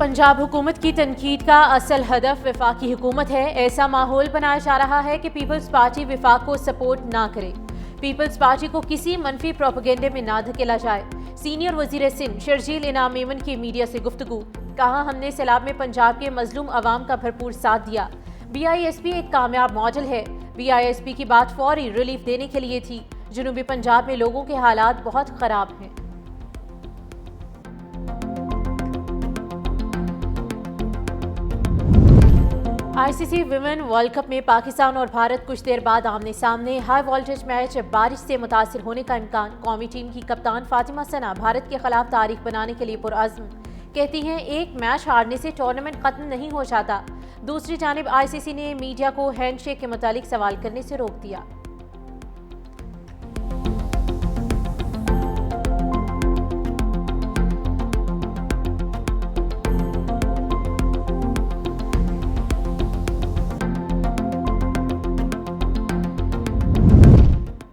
पंजाब हुकूमत की तनकीद का असल हदफ वफाकी हुकूमत है। ऐसा माहौल बनाया जा रहा है कि पीपल्स पार्टी वफाक को सपोर्ट ना करे। पीपल्स पार्टी को किसी मनफी प्रोपेगेंडे में ना धकेला जाए। सीनियर वजीर सिंध शर्जील इनाम मेमन की मीडिया से गुफ्तगू, कहा हमने सैलाब में पंजाब के मजलूम अवाम का भरपूर साथ दिया। BISP एक कामयाब मॉडल है। BISP की बात फौरी रिलीफ देने के लिए थी। जनूबी पंजाब में लोगों के हालात बहुत खराब हैं। ICC विमेन वर्ल्ड कप में पाकिस्तान और भारत कुछ देर बाद आमने सामने। हाई वोल्टेज मैच, बारिश से मुतासिर होने का इम्कान। कौमी टीम की कप्तान फातिमा सना भारत के खिलाफ तारीख बनाने के लिए पुरअज़्म, कहती हैं एक मैच हारने से टूर्नामेंट खत्म नहीं हो जाता। दूसरी जानिब ICC ने मीडिया को हैंडशेक के मुतालिक सवाल करने से रोक दिया।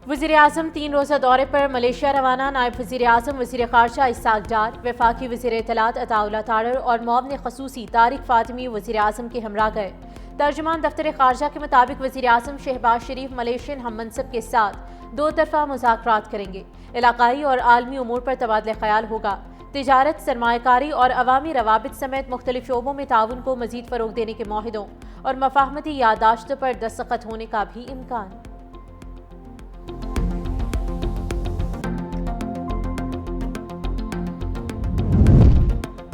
वज़ीर-ए-आज़म 3 रोज़ा दौरे पर मलेशिया रवाना। नायब वज़ीर-ए-आज़म वज़ीर ख़ारजा इस्हाक़ डार, वफ़ाक़ी वज़ीर इत्तलात अताउल्लाह तारड़ और मुआविन ख़ुसूसी तारिक फ़ातिमी वज़ीर-ए-आज़म के हमरा गए। तर्जुमान दफ्तर ख़ारजा के मुताबिक वज़ीर-ए-आज़म शहबाज शरीफ मलेशियन हम मनसब के साथ दो तरफ़ा मुज़ाकरात करेंगे। इलाक़ाई और आलमी उमूर पर तबादला ख़याल होगा। तिजारत, सरमायाकारी और अवामी रवाबित समेत मुख्तलिफ शोबों में ताउन को मज़ीद फ़रोग़ देने के मुआहिदों और मफ़ाहमती याददाश्तों पर दस्तखत होने का भी इम्कान।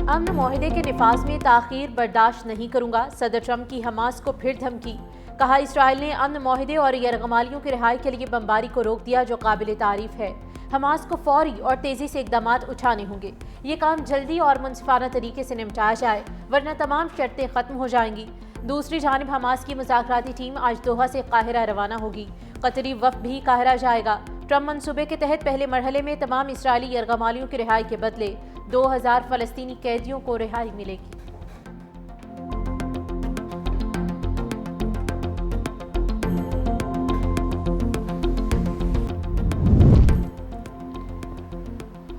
अमन मुआहिदे के निफाज में ताख़ीर बर्दाश्त नहीं करूंगा। सदर ट्रंप की हमास को फिर धमकी, कहा इसराइल ने अमन मुआहिदे और यरगमालियों की रिहाई के लिए बमबारी को रोक दिया, जो काबिल तारीफ है। हमास को फौरी और तेजी से इक़दामात उठाने होंगे। ये काम जल्दी और मुनसिफाना तरीके से निपटाया जाए, वरना तमाम शर्तें खत्म हो जाएंगी। दूसरी जानिब हमास की मुज़ाकराती टीम आज दोहा से काहिरा रवाना होगी। कतरी वफ़द भी काहिरा जाएगा। ट्रंप मंसूबे के तहत पहले मरहले में तमाम इसराइली यरगमालियों की रिहाई के बदले 2000 फ़लस्तीनी कैदियों को रिहाई मिलेगी।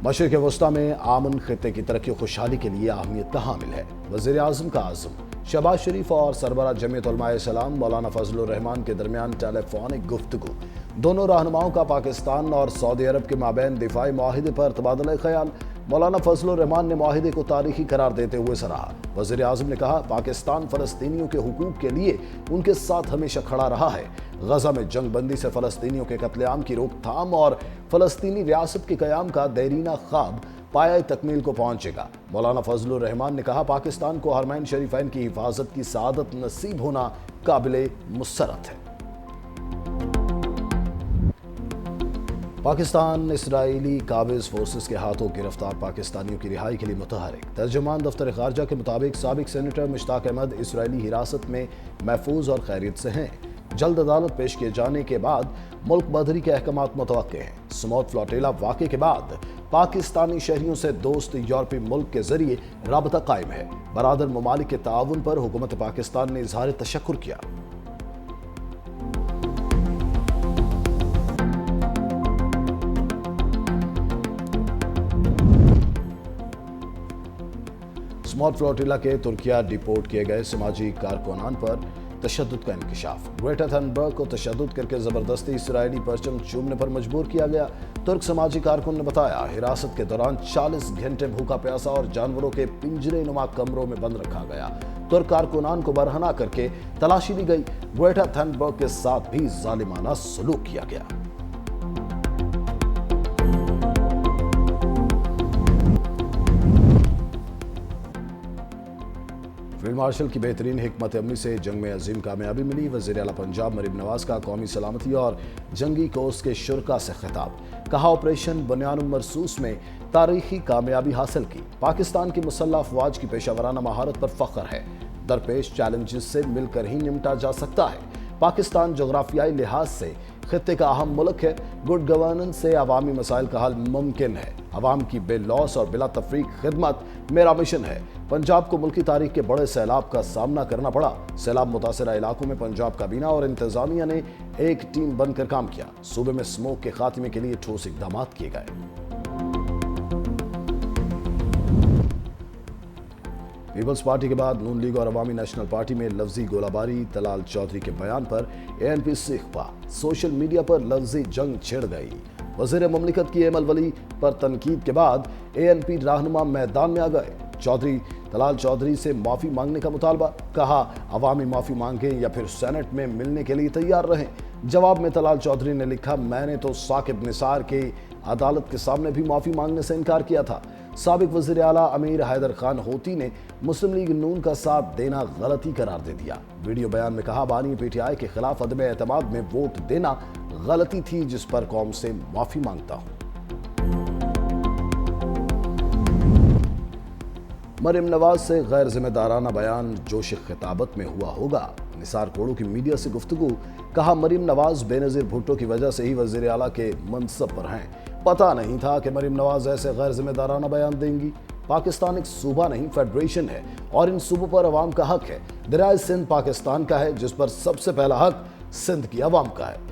मशरिक़ वस्ता में आमन खित्ते की तरक्की खुशहाली के लिए अहमियत का हामिल है। वज़ीर-ए-आज़म का आज़म शहबाज शरीफ और सरबराह जमीयत उलमा इस्लाम मौलाना फजलुर रहमान के दरमियान टेलीफोनिक गुफ्तगू। दोनों रहनुमाओं का पाकिस्तान और सऊदी अरब के माबैन दिफाई मुआहिदे पर तबादला ख्याल। मौलाना फजलुर रहमान ने मुआहिदे को तारीखी करार देते हुए सराहा। वज़ीर-ए-आज़म ने कहा पाकिस्तान फ़लस्तीनियों के हुकूक के लिए उनके साथ हमेशा खड़ा रहा है। गजा में जंग बंदी से फ़लस्तीनियों के कत्लेआम की रोकथाम और फ़लस्तीनी रियासत के क़याम का देरीना ख्वाब पाया तकमील को पहुंचेगा। मौलाना फजलुर रहमान ने कहा पाकिस्तान को हरमैन शरीफैन की हिफाजत की सआदत नसीब होना काबिले मुसरत है। पाकिस्तान इसराइली काबिज फोर्सेस के हाथों गिरफ्तार पाकिस्तानियों की रिहाई के लिए मुतहरिक। तर्जुमान दफ्तर ख़ारजा के मुताबिक साबिक सेनेटर मुश्ताक अहमद इसराइली हिरासत में महफूज और खैरियत से हैं। जल्द अदालत पेश किए जाने के बाद मुल्क बदरी के अहकामात मुतवक्के हैं। स्मोथ फ्लोटिला वाक़े के बाद पाकिस्तानी शहरियों से दोस्त यूरोपीय मुल्क के जरिए राबता कायम है। बरादर ममालिक के ताउन पर हुकूमत पाकिस्तान ने इजहार तशक्कुर किया। स्मॉल फ्लोटिला के तुर्किया डिपोर्ट किए गए समाजी कारकुनान पर तशद्दुद का इंकशाफ। ग्रेटा थनबर्ग को तशद्दुद करके जबरदस्ती इसराइली परचम चूमने पर मजबूर किया गया। तुर्क समाजी कारकुन ने बताया हिरासत के दौरान 40 घंटे भूखा प्यासा और जानवरों के पिंजरे नुमा कमरों में बंद रखा गया। तुर्क कारकुनान को बरहना करके तलाशी ली गई। ग्रेटा थनबर्ग के साथ भी जालिमाना सलूक किया गया। फील्ड मार्शल की बेहतरीन हिकमत अमली से जंग में अजीम कामयाबी मिली। वज़ीर आला पंजाब मरीम नवाज का कौमी सलामती और जंगी कोर्स के शुरा से खिताब। कहा ऑपरेशन बुनियानुल मरसूस में तारीखी कामयाबी हासिल की। पाकिस्तान की मुसल्लह अफवाज की पेशावराना महारत पर फख्र है। दरपेश चैलेंजेस से मिलकर ही निपटा जा सकता है। पाकिस्तान जोग्राफियाई लिहाज से खित्ते का अहम मुल्क है। गुड गवर्नेंस से अवामी मसाइल का हल मुमकिन है। अवाम की बेलौस और बिला तफरीक खिदमत मेरा मिशन है। पंजाब को मुल्की तारीख के बड़े सैलाब का सामना करना पड़ा। सैलाब मुतासरा इलाकों में पंजाब काबीना और इंतजामिया ने एक टीम बनकर काम किया। सूबे में स्मोक के खात्मे के लिए ठोस इकदाम किए गए। پیپلز پارٹی کے بعد نون لیگ اور عوامی نیشنل پارٹی میں لفظی گولہباری، طلال چودھری کے بیان پر ANP سے اخبا، سوشل میڈیا پر لفظی جنگ چھڑ گئی۔ وزیر مملکت کی ایمل ولی پر تنقید کے بعد ANP رہنما میدان میں آ گئے۔ طلال چودھری سے معافی مانگنے کا مطالبہ، کہا عوامی معافی مانگیں یا پھر سینٹ میں ملنے کے لیے تیار رہیں۔ جواب میں طلال چودھری نے لکھا، میں نے تو ثاقب نثار کے عدالت کے سامنے بھی معافی مانگنے سے انکار کیا تھا۔ سابق وزیر اعلیٰ امیر حیدر خان ہوتی نے مسلم لیگ نون کا ساتھ دینا غلطی قرار دے دیا۔ ویڈیو بیان میں کہا، بانی PTI کے خلاف عدم اعتماد میں ووٹ دینا غلطی تھی جس پر قوم سے معافی مانگتا ہوں۔ مریم نواز سے غیر ذمہ دارانہ بیان جوش خطابت میں ہوا ہوگا۔ نثار کوڑو کی میڈیا سے گفتگو، کہا مریم نواز بے نظیر بھٹو کی وجہ سے ہی وزیر اعلیٰ کے منصب پر ہیں۔ پتہ نہیں تھا کہ مریم نواز ایسے غیر ذمہ دارانہ بیان دیں گی۔ پاکستان ایک صوبہ نہیں، فیڈریشن ہے اور ان صوبوں پر عوام کا حق ہے۔ دریائے سندھ پاکستان کا ہے جس پر سب سے پہلا حق سندھ کی عوام کا ہے۔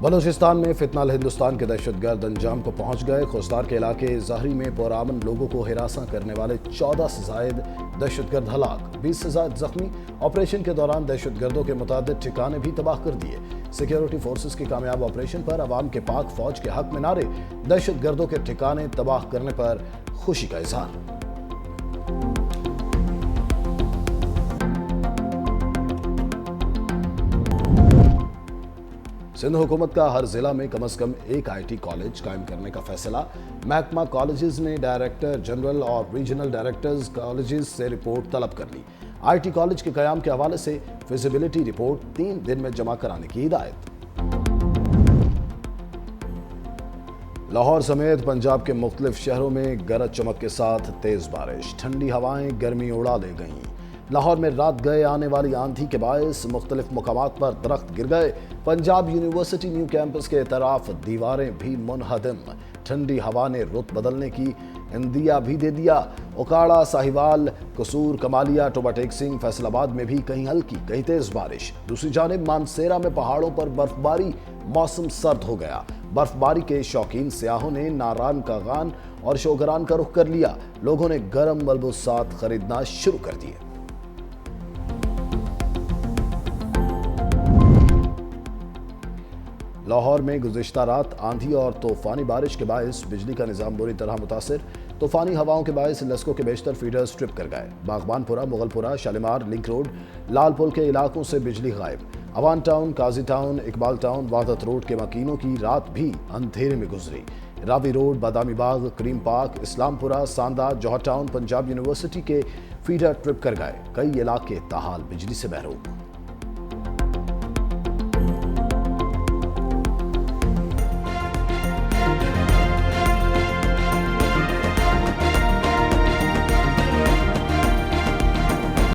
بلوچستان میں فتنہ الہندوستان کے دہشت گرد انجام کو پہنچ گئے۔ خوزدار کے علاقے ظاہری میں پرامن لوگوں کو ہراساں کرنے والے 14 سے زائد دہشت گرد ہلاک، 20 سے زائد زخمی۔ آپریشن کے دوران دہشت گردوں کے متعدد ٹھکانے بھی تباہ کر دیے۔ سیکیورٹی فورسز کی کامیاب آپریشن پر عوام کے پاک فوج کے حق میں نعرے، دہشت گردوں کے ٹھکانے تباہ کرنے پر خوشی کا اظہار۔ سندھ حکومت کا ہر ضلع میں کم از کم ایک IT کالج قائم کرنے کا فیصلہ۔ محکمہ کالجز نے ڈائریکٹر جنرل اور ریجنل ڈائریکٹرز کالجز سے رپورٹ طلب کر لی۔ IT کالج کے قیام کے حوالے سے فیزیبلٹی رپورٹ 3 دن میں جمع کرانے کی ہدایت۔ لاہور سمیت پنجاب کے مختلف شہروں میں گرج چمک کے ساتھ تیز بارش، ٹھنڈی ہوائیں گرمی اڑا لے گئیں۔ لاہور میں رات گئے آنے والی آندھی کے باعث مختلف مقامات پر درخت گر گئے۔ پنجاب یونیورسٹی نیو کیمپس کے اطراف دیواریں بھی منہدم۔ ٹھنڈی ہوا نے رت بدلنے کی اندیا بھی دے دیا۔ اوکاڑا، ساہیوال، قصور، کمالیہ، ٹوبا ٹیک سنگھ، فیصل آباد میں بھی کہیں ہلکی کہیں تیز بارش۔ دوسری جانب مانسیرا میں پہاڑوں پر برف باری، موسم سرد ہو گیا۔ برف باری کے شوقین سیاحوں نے ناران کاغان اور شوگران کا رخ کر لیا۔ لوگوں نے گرم ملبوسات خریدنا شروع کر دیے۔ لاہور میں گزشتہ رات آندھی اور طوفانی بارش کے باعث بجلی کا نظام بری طرح متاثر۔ طوفانی ہواؤں کے باعث لسکو کے بیشتر فیڈرز ٹرپ کر گئے۔ باغبان پورہ، مغل پورہ، شالیمار، لنک روڈ، لال پل کے علاقوں سے بجلی غائب۔ اوان ٹاؤن، قاضی ٹاؤن، اقبال ٹاؤن، وحدت روڈ کے مکینوں کی رات بھی اندھیرے میں گزری۔ راوی روڈ، بادامی باغ، کریم پارک، اسلام پورہ، ساندہ، جوہر ٹاؤن، پنجاب یونیورسٹی کے فیڈر ٹرپ کر گئے۔ کئی علاقے تاحال بجلی سے محروم۔